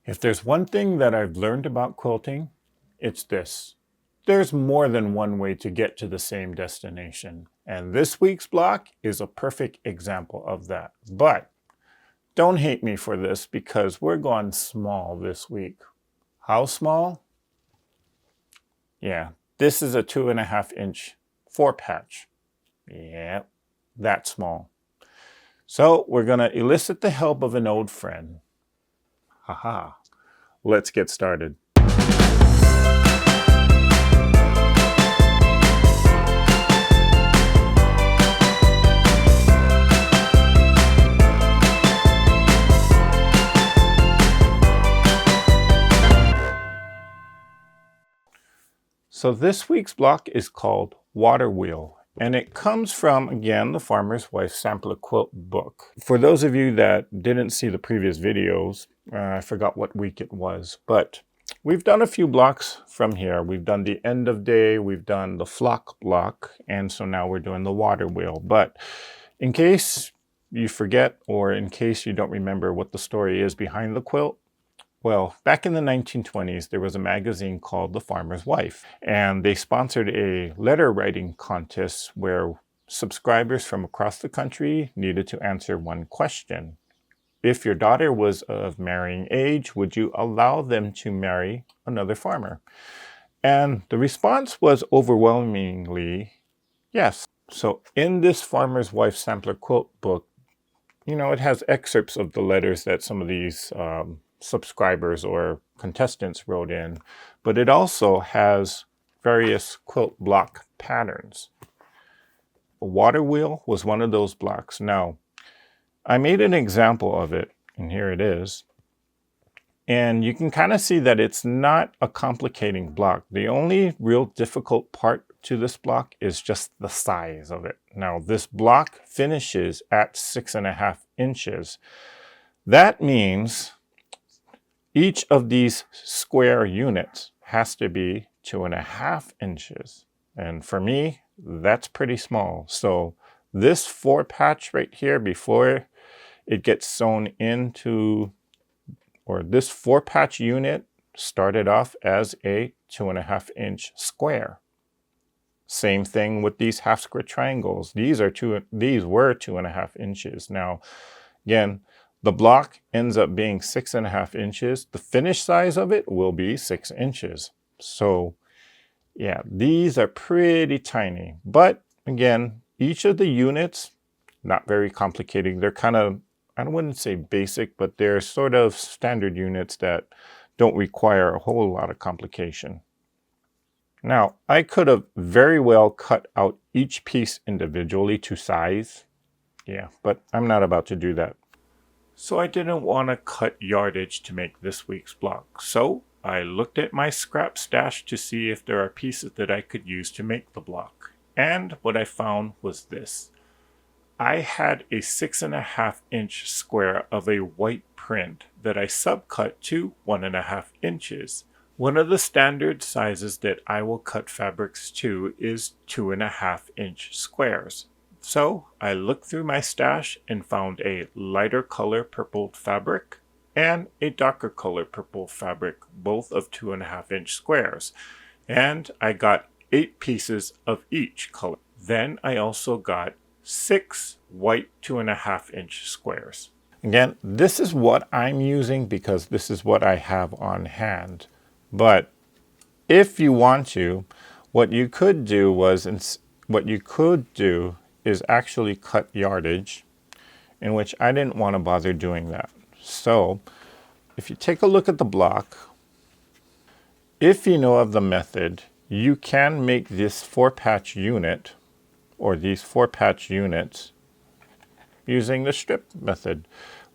If there's one thing that I've learned about quilting, it's this. There's more than one way to get to the same destination. And this week's block is a perfect example of that. But don't hate me for this because we're going small this week. How small? Yeah, this is a 2.5-inch 4-patch. Yeah, that small. So we're going to elicit the help of an old friend. Haha. Let's get started. So this week's block is called Waterwheel, and it comes from, again, the Farmer's Wife Sampler Quilt book. For those of you that didn't see the previous videos, I forgot what week it was, but we've done a few blocks from here. We've done the end of day, we've done the flock block, and so now we're doing the Waterwheel. But in case you forget, or in case you don't remember what the story is behind the quilt, well, back in the 1920s, there was a magazine called The Farmer's Wife, and they sponsored a letter writing contest where subscribers from across the country needed to answer one question. If your daughter was of marrying age, would you allow them to marry another farmer? And the response was overwhelmingly yes. So in this Farmer's Wife Sampler Quilt book, it has excerpts of the letters that some of these subscribers or contestants wrote in, but it also has various quilt block patterns. A Waterwheel was one of those blocks. Now, I made an example of it, and here it is. And you can kind of see that it's not a complicating block. The only real difficult part to this block is just the size of it. Now, this block finishes at 6.5 inches. That means each of these square units has to be 2.5 inches. And for me, that's pretty small. So this 4-patch right here, before it gets sewn into, or this 4-patch unit started off as a 2.5-inch square. Same thing with these half square triangles. These were 2.5 inches. Now, again, the block ends up being 6.5 inches. The finished size of it will be 6 inches. So yeah, these are pretty tiny. But again, each of the units, not very complicating. They're kind of, I wouldn't say basic, but they're sort of standard units that don't require a whole lot of complication. Now, I could have very well cut out each piece individually to size. Yeah, but I'm not about to do that. So I didn't want to cut yardage to make this week's block. So I looked at my scrap stash to see if there are pieces that I could use to make the block. And what I found was this. I had a 6.5-inch square of a white print that I subcut to 1.5 inches. One of the standard sizes that I will cut fabrics to is 2.5-inch squares. So I looked through my stash and found a lighter color purple fabric and a darker color purple fabric, both of 2.5-inch squares. And I got 8 pieces of each color. Then I also got 6 white 2.5-inch squares. Again, this is what I'm using because this is what I have on hand. But if you want to, what you could do is actually cut yardage, in which I didn't want to bother doing that. So if you take a look at the block, if you know of the method, you can make this 4-patch unit or these 4-patch units using the strip method,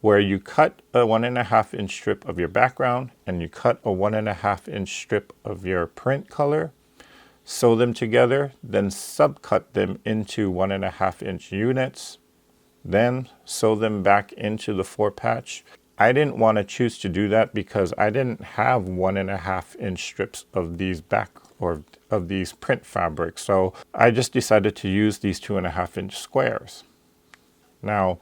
where you cut a 1.5-inch strip of your background and you cut a 1.5-inch strip of your print color, sew them together, then subcut them into 1.5-inch units, then sew them back into the 4-patch. I didn't want to choose to do that because I didn't have 1.5-inch strips of these of these print fabrics. So I just decided to use these 2.5-inch squares. Now,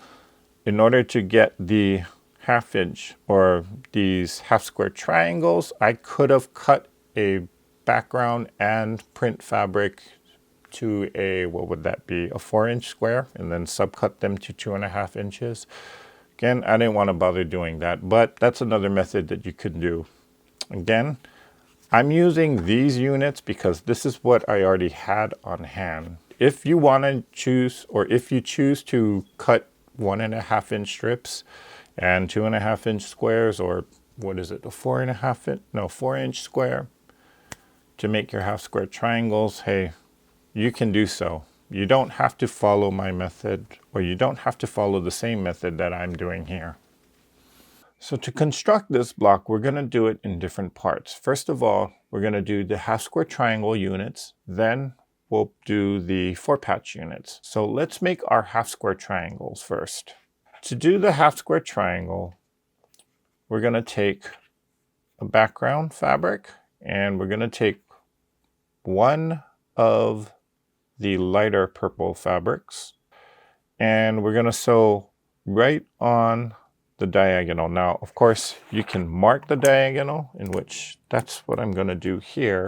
in order to get the 1/2" or these half square triangles, I could have cut a background and print fabric to a, what would that be, a 4" square, and then subcut them to 2.5 inches. Again, I didn't want to bother doing that, but that's another method that you could do. Again, I'm using these units because this is what I already had on hand. If you want to choose, or if you choose to cut 1.5" strips and 2.5" squares, or what is it, a 4" square to make your half square triangles, hey, you can do so. You don't have to follow my method, or you don't have to follow the same method that I'm doing here. So to construct this block, we're going to do it in different parts. First of all, we're going to do the half square triangle units, then we'll do the 4-patch units. So let's make our half square triangles first. To do the half square triangle, we're going to take a background fabric, and we're going to take one of the lighter purple fabrics, and we're going to sew right on the diagonal. Now, of course, you can mark the diagonal, in which that's what I'm going to do here.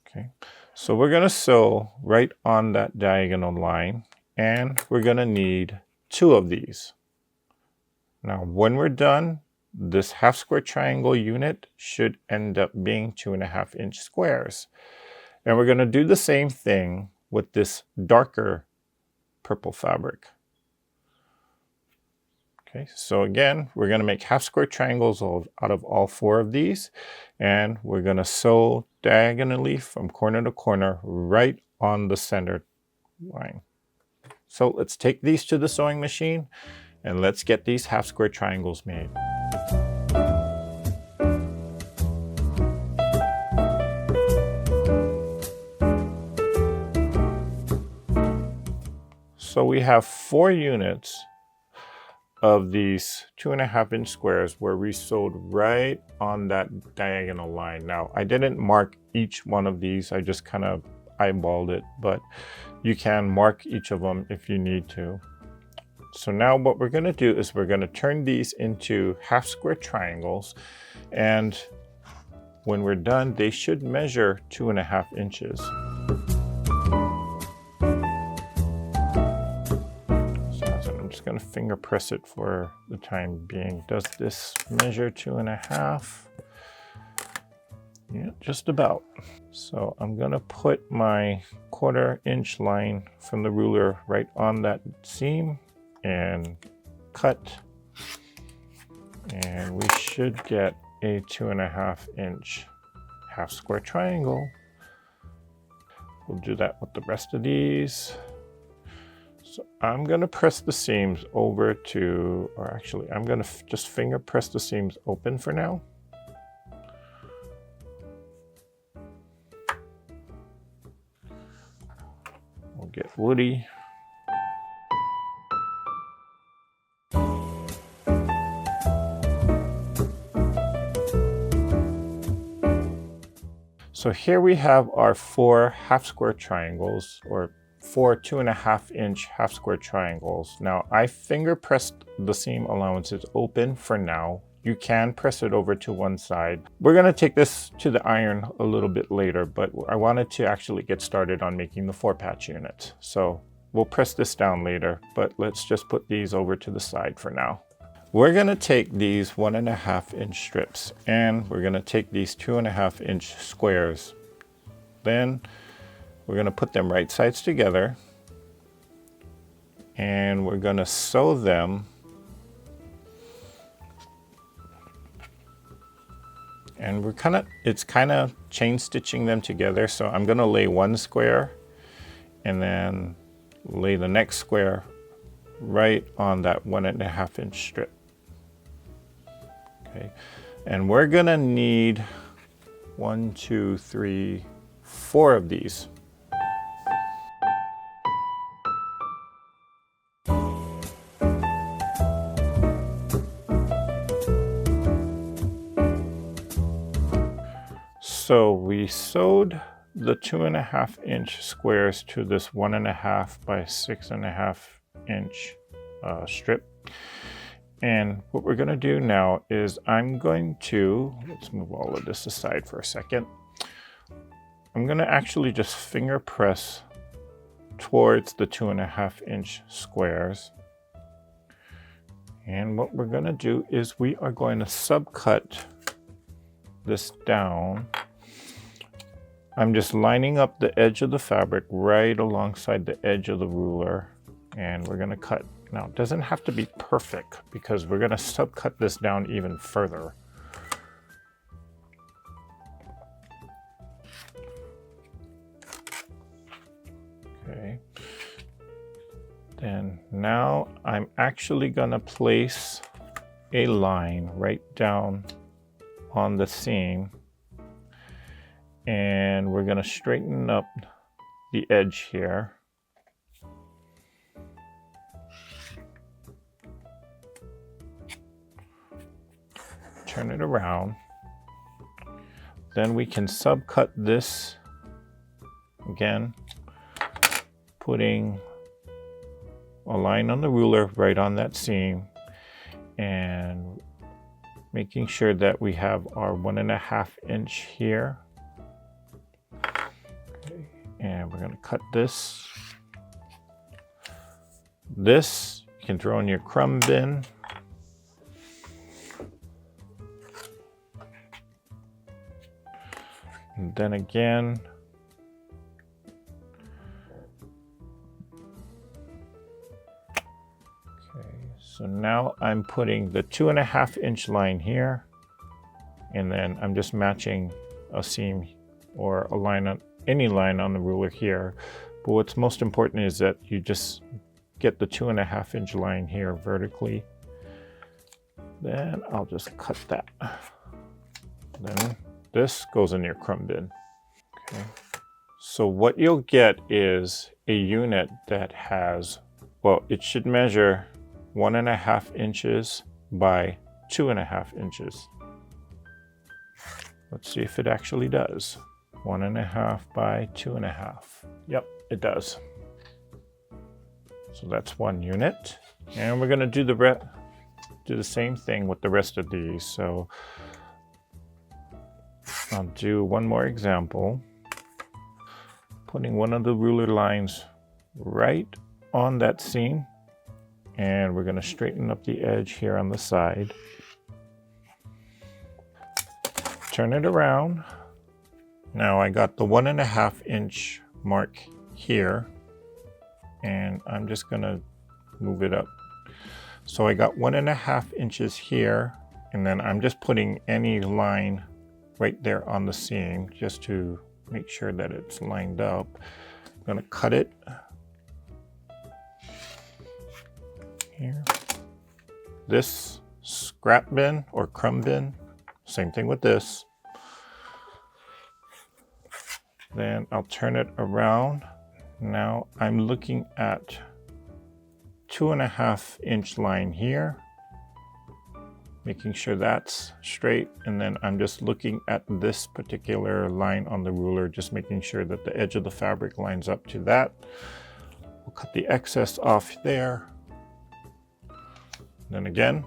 Okay, so we're going to sew right on that diagonal line, and we're going to need 2 of these. Now, when we're done, this half square triangle unit should end up being 2.5" squares. And we're going to do the same thing with this darker purple fabric. Okay, so again, we're going to make half square triangles out of all 4 of these, and we're going to sew diagonally from corner to corner right on the center line. So let's take these to the sewing machine, and let's get these half square triangles made. So we have 4 units of these 2.5" squares where we sewed right on that diagonal line. Now, I didn't mark each one of these, I just kind of eyeballed it, but you can mark each of them if you need to. So now what we're going to do is we're going to turn these into half square triangles, and when we're done, they should measure 2.5 inches. I'm just going to finger press it for the time being. Does this measure 2.5? Yeah, just about. So I'm going to put my 1/4 inch line from the ruler right on that seam and cut. And we should get a 2.5 inch half square triangle. We'll do that with the rest of these. So I'm going to press the seams over to, or actually I'm going to just finger press the seams open for now. We'll get woody. So here we have our 4 half square triangles, or 4 2.5 inch half square triangles. Now I finger pressed the seam allowances open for now. You can press it over to one side. We're going to take this to the iron a little bit later, but I wanted to actually get started on making the 4-patch unit. So we'll press this down later, but let's just put these over to the side for now. We're going to take these 1.5 inch strips, and we're going to take these 2.5 inch squares. Then we're going to put them right sides together, and we're going to sew them. And it's kind of chain stitching them together. So I'm going to lay one square and then lay the next square right on that 1.5 inch strip. Okay, and we're going to need 1, 2, 3, 4 of these. So we sewed the 2.5 inch squares to this 1.5 by 6.5 inch strip. And what we're going to do now is I'm going to, let's move all of this aside for a second. I'm going to actually just finger press towards the 2.5 inch squares. And what we're going to do is we are going to subcut this down. I'm just lining up the edge of the fabric right alongside the edge of the ruler, and we're going to cut. Now, it doesn't have to be perfect because we're going to subcut this down even further. Okay. Then now I'm actually going to place a line right down on the seam, and we're going to straighten up the edge here. Turn it around. Then we can subcut this again, putting a line on the ruler right on that seam and making sure that we have our 1.5 inch here. Okay. And we're going to cut this. This you can throw in your crumb bin. And then again, okay, so now I'm putting the 2.5 inch line here, and then I'm just matching a seam or a line on any line on the ruler here. But what's most important is that you just get the 2.5 inch line here vertically. Then I'll just cut that. Then this goes in your crumb bin. Okay. So what you'll get is a unit that has, well, it should measure 1.5 inches by 2.5 inches. Let's see if it actually does. 1.5 by 2.5. Yep, it does. So that's one unit. And we're gonna do the same thing with the rest of these. So I'll do one more example. Putting one of the ruler lines right on that seam, and we're going to straighten up the edge here on the side. Turn it around. Now I got the 1.5 inch mark here, and I'm just going to move it up. So I got 1.5 inches here, and then I'm just putting any line right there on the seam just to make sure that it's lined up. I'm going to cut it here. This scrap bin or crumb bin, same thing with this. Then I'll turn it around. Now I'm looking at 2.5 inch line here, making sure that's straight, and then I'm just looking at this particular line on the ruler, just making sure that the edge of the fabric lines up to that. We'll cut the excess off there. Then again,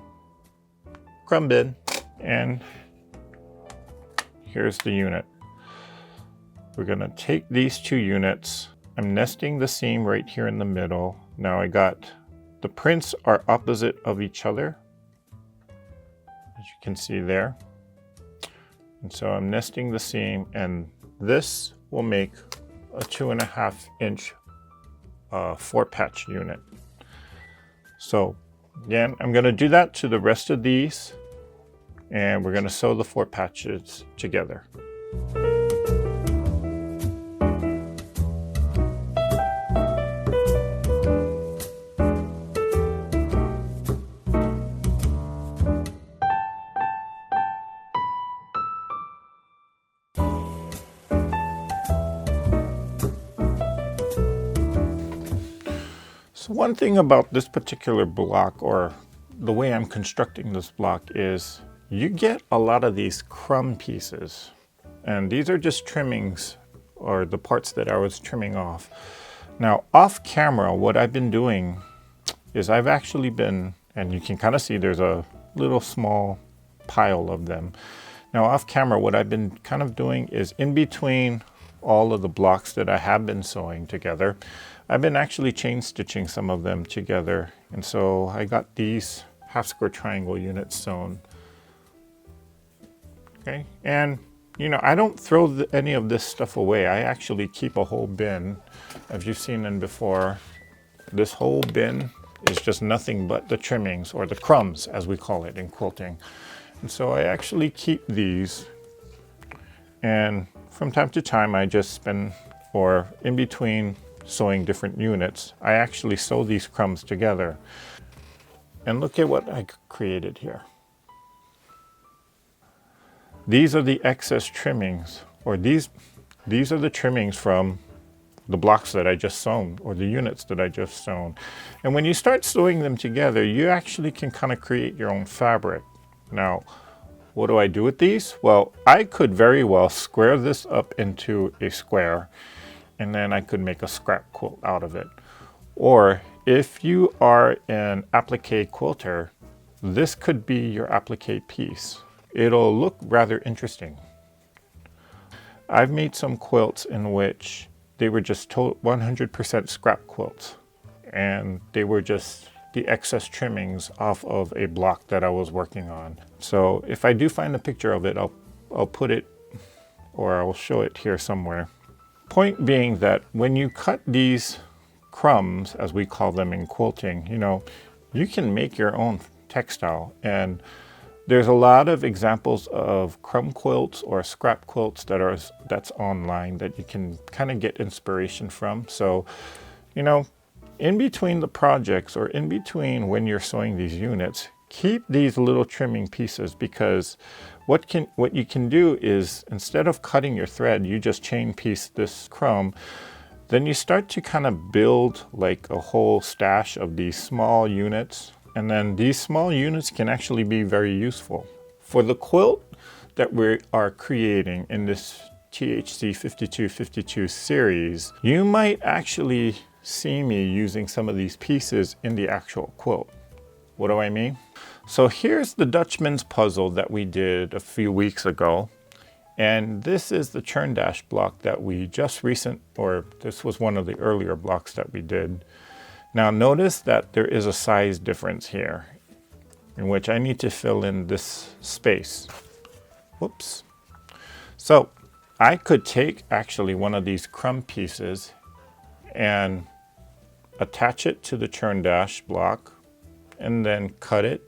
crumb bin, and here's the unit. We're gonna take these two units. I'm nesting the seam right here in the middle. Now I got, the prints are opposite of each other, as you can see there. And so I'm nesting the seam, and this will make a 2.5 inch 4-patch unit. So again, I'm going to do that to the rest of these, and we're going to sew the 4 patches together. So one thing about this particular block, or the way I'm constructing this block, is you get a lot of these crumb pieces. And these are just trimmings or the parts that I was trimming off. Now off camera, what I've been doing is I've actually been, and you can kind of see there's a little small pile of them. Now off camera, what I've been kind of doing is in between all of the blocks that I have been sewing together, I've been actually chain stitching some of them together. And so I got these half square triangle units sewn. Okay, and you know, I don't throw any of this stuff away. I actually keep a whole bin. As you've seen in before, this whole bin is just nothing but the trimmings, or the crumbs as we call it in quilting. And so I actually keep these, and from time to time I just spend, or in between sewing different units, I actually sew these crumbs together. And look at what I created here. These are the excess trimmings, or these are the trimmings from the blocks that I just sewn, or the units that I just sewn. And when you start sewing them together, you actually can kind of create your own fabric. Now, what do I do with these? Well, I could very well square this up into a square, and then I could make a scrap quilt out of it. Or if you are an applique quilter, this could be your applique piece. It'll look rather interesting. I've made some quilts in which they were just 100% scrap quilts, and they were just the excess trimmings off of a block that I was working on. So if I do find a picture of it, I'll put it, or I'll show it here somewhere. Point being that when you cut these crumbs, as we call them in quilting, you know, you can make your own textile. And there's a lot of examples of crumb quilts or scrap quilts that's online that you can kind of get inspiration from. So, you know, in between the projects, or in between when you're sewing these units, keep these little trimming pieces, because what you can do is, instead of cutting your thread, you just chain piece this crumb. Then you start to kind of build like a whole stash of these small units. And then these small units can actually be very useful. For the quilt that we are creating in this THC 5252 series, you might actually see me using some of these pieces in the actual quilt. What do I mean? So here's the Dutchman's puzzle that we did a few weeks ago. And this is the churn dash block that we just this was one of the earlier blocks that we did. Now notice that there is a size difference here, in which I need to fill in this space. Whoops. So I could take actually one of these crumb pieces and attach it to the churn dash block, and then cut it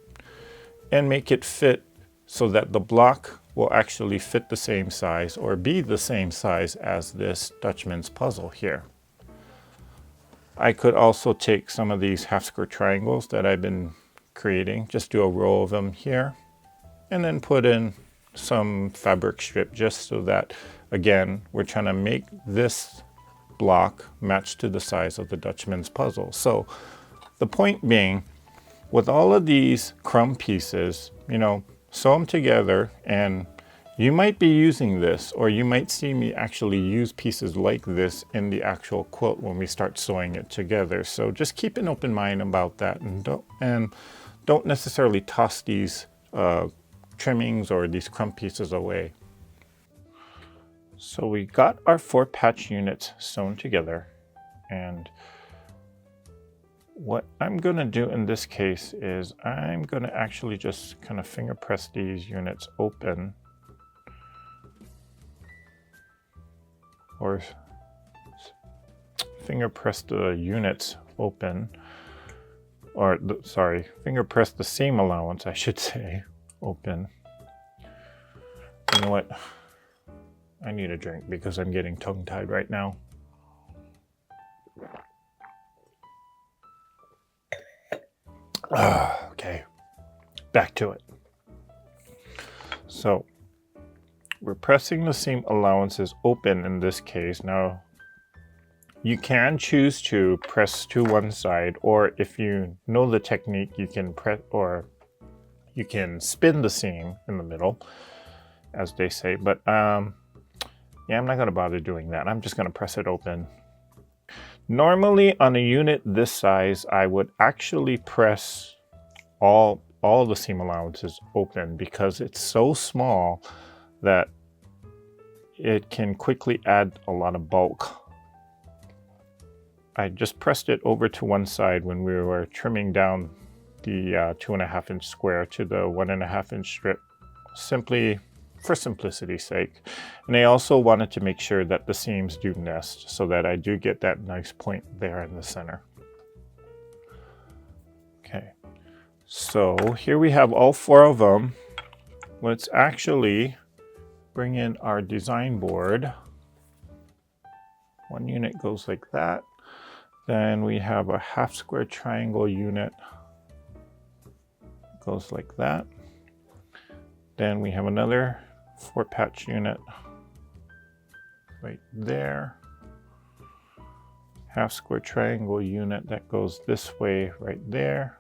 and make it fit so that the block will actually fit the same size, or be the same size as this Dutchman's puzzle here. I could also take some of these half square triangles that I've been creating, just do a row of them here, and then put in some fabric strip, just so that, again, we're trying to make this block match to the size of the Dutchman's puzzle. So the point being, with all of these crumb pieces, you know, sew them together, and you might be using this, or you might see me actually use pieces like this in the actual quilt when we start sewing it together. So just keep an open mind about that, and don't necessarily toss these trimmings or these crumb pieces away. So we got our 4 patch units sewn together, and what I'm going to do in this case is I'm going to actually just kind of finger press these units open, or finger press the units open, or sorry, finger press the seam allowance, I should say, open. You know what? I need a drink because I'm getting tongue-tied right now. Okay, back to it. So we're pressing the seam allowances open in this case. Now you can choose to press to one side, or if you know the technique, you can press, or you can spin the seam in the middle, as they say. But Yeah, I'm not going to bother doing that. I'm just going to press it open. Normally on a unit this size, I would actually press all the seam allowances open because it's so small that it can quickly add a lot of bulk. I just pressed it over to one side when we were trimming down the 2.5 inch square to the 1.5 inch strip, simply for simplicity's sake. And I also wanted to make sure that the seams do nest so that I do get that nice point there in the center. Okay, so here we have all 4 of them. Let's actually bring in our design board. One unit goes like that. Then we have a half square triangle unit. Goes like that. Then we have another 4-patch unit right there. Half square triangle unit that goes this way right there.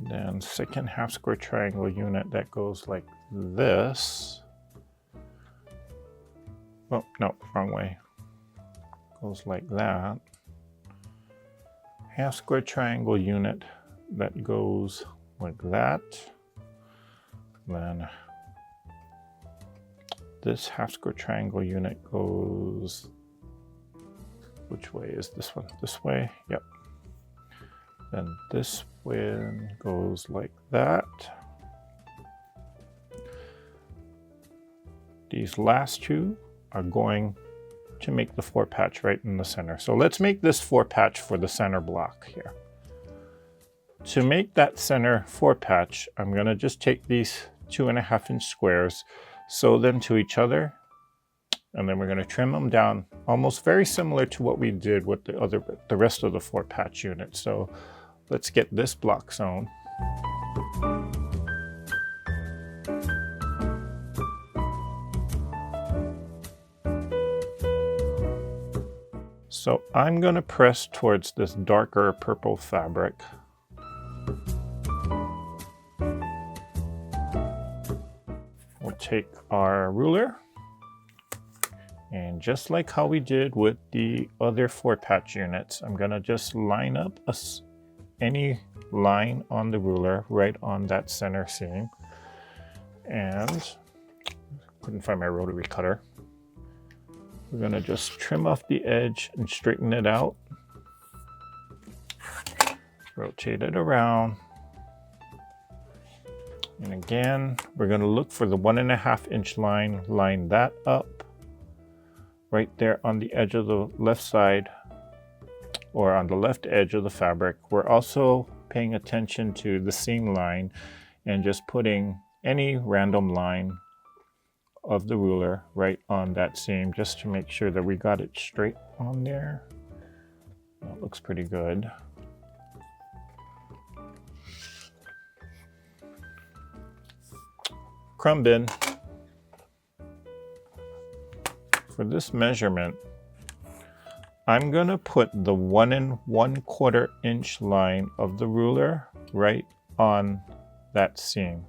Then second half square triangle unit that goes like this. Oh, no, wrong way. Goes like that. Half square triangle unit that goes like that. Then this half square triangle unit goes, which way is this one? This way? Yep. Then this one goes like that. These last 2 are going to make the 4-patch right in the center. So let's make this 4-patch for the center block here. To make that center 4-patch, I'm going to just take these 2.5 inch squares, sew them to each other, and then we're going to trim them down almost very similar to what we did with the rest of the 4-patch unit. So let's get this block sewn. So I'm going to press towards this darker purple fabric. We'll take our ruler, and just like how we did with the other 4-patch units, I'm going to just line up any line on the ruler right on that center seam. And couldn't find my rotary cutter. We're going to just trim off the edge and straighten it out. Rotate it around. And again, we're going to look for the 1.5 inch line, line that up right there on the edge of the left side, or on the left edge of the fabric. We're also paying attention to the seam line and just putting any random line of the ruler right on that seam just to make sure that we got it straight on there. That looks pretty good. Crumb bin. For this measurement, I'm going to put the 1 1/4 inch line of the ruler right on that seam,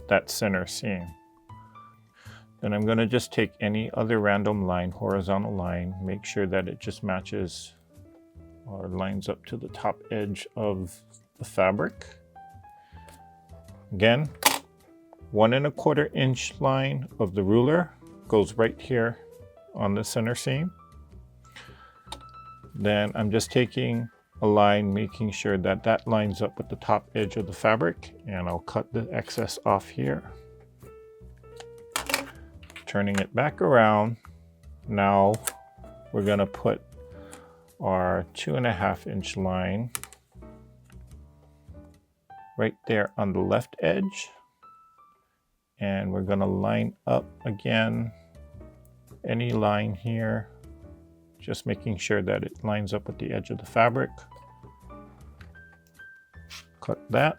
that center seam. Then I'm going to just take any other random line, horizontal line, make sure that it just matches or lines up to the top edge of the fabric. Again, 1 1/4 inch line of the ruler goes right here on the center seam. Then I'm just taking a line, making sure that that lines up with the top edge of the fabric, and I'll cut the excess off here. Turning it back around. Now we're going to put our 2.5 inch line right there on the left edge, and we're going to line up again any line here, just making sure that it lines up with the edge of the fabric. Cut that.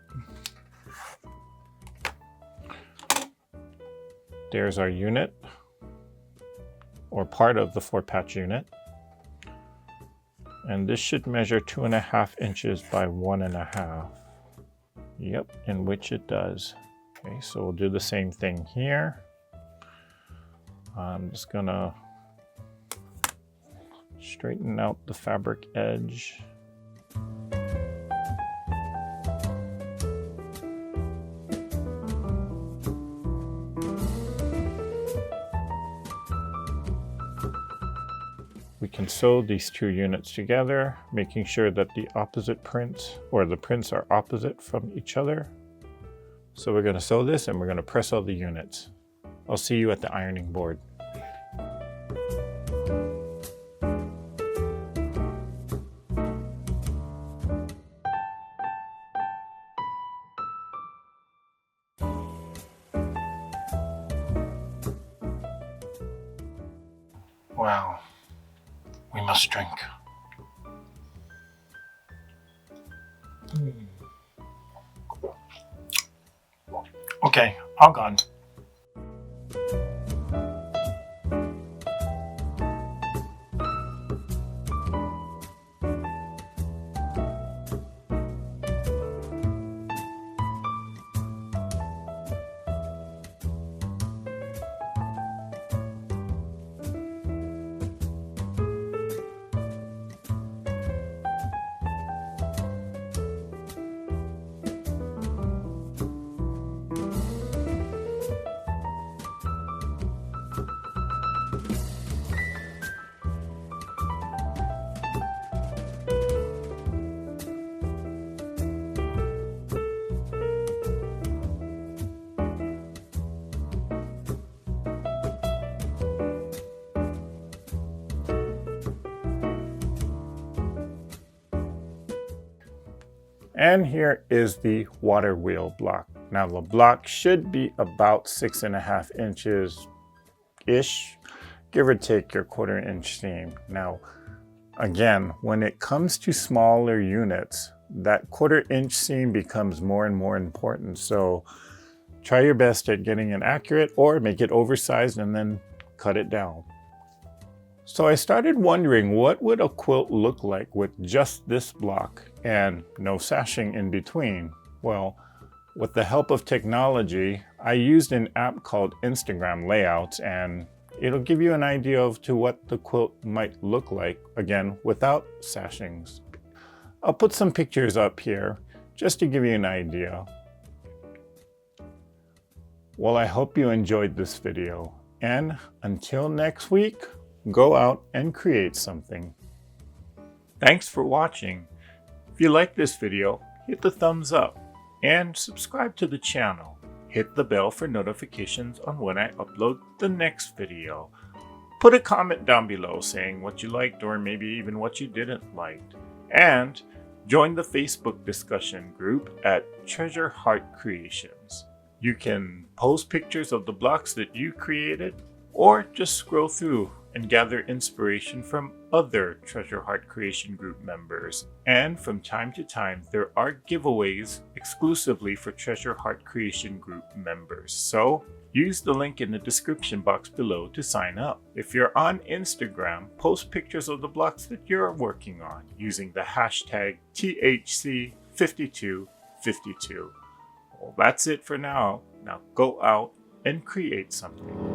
There's our unit, or part of the 4-patch unit. And this should measure 2.5 inches by 1.5. Yep, in which it does. Okay, so we'll do the same thing here. I'm just gonna straighten out the fabric edge. We can sew these two units together, making sure that the opposite prints, or the prints are opposite from each other. So we're going to sew this and we're going to press all the units. I'll see you at the ironing board. Wow, we must drink. Okay, all gone. And here is the Waterwheel block. Now the block should be about 6.5 inches-ish, give or take your 1/4 inch seam. Now, again, when it comes to smaller units, that 1/4 inch seam becomes more and more important. So try your best at getting it accurate or make it oversized and then cut it down. So I started wondering, what would a quilt look like with just this block and no sashing in between? Well, with the help of technology, I used an app called Instagram Layouts, and it'll give you an idea of to what the quilt might look like, again, without sashings. I'll put some pictures up here just to give you an idea. Well, I hope you enjoyed this video, and until next week, go out and create something. Thanks for watching. If you like this video, hit the thumbs up and subscribe to the channel. Hit the bell for notifications on when I upload the next video. Put a comment down below saying what you liked or maybe even what you didn't like. And join the Facebook discussion group at Treasure Heart Creations. You can post pictures of the blocks that you created or just scroll through and gather inspiration from other Treasure Heart Creation Group members. And from time to time, there are giveaways exclusively for Treasure Heart Creation Group members. So use the link in the description box below to sign up. If you're on Instagram, post pictures of the blocks that you're working on using the hashtag THC5252. Well, that's it for now. Now go out and create something.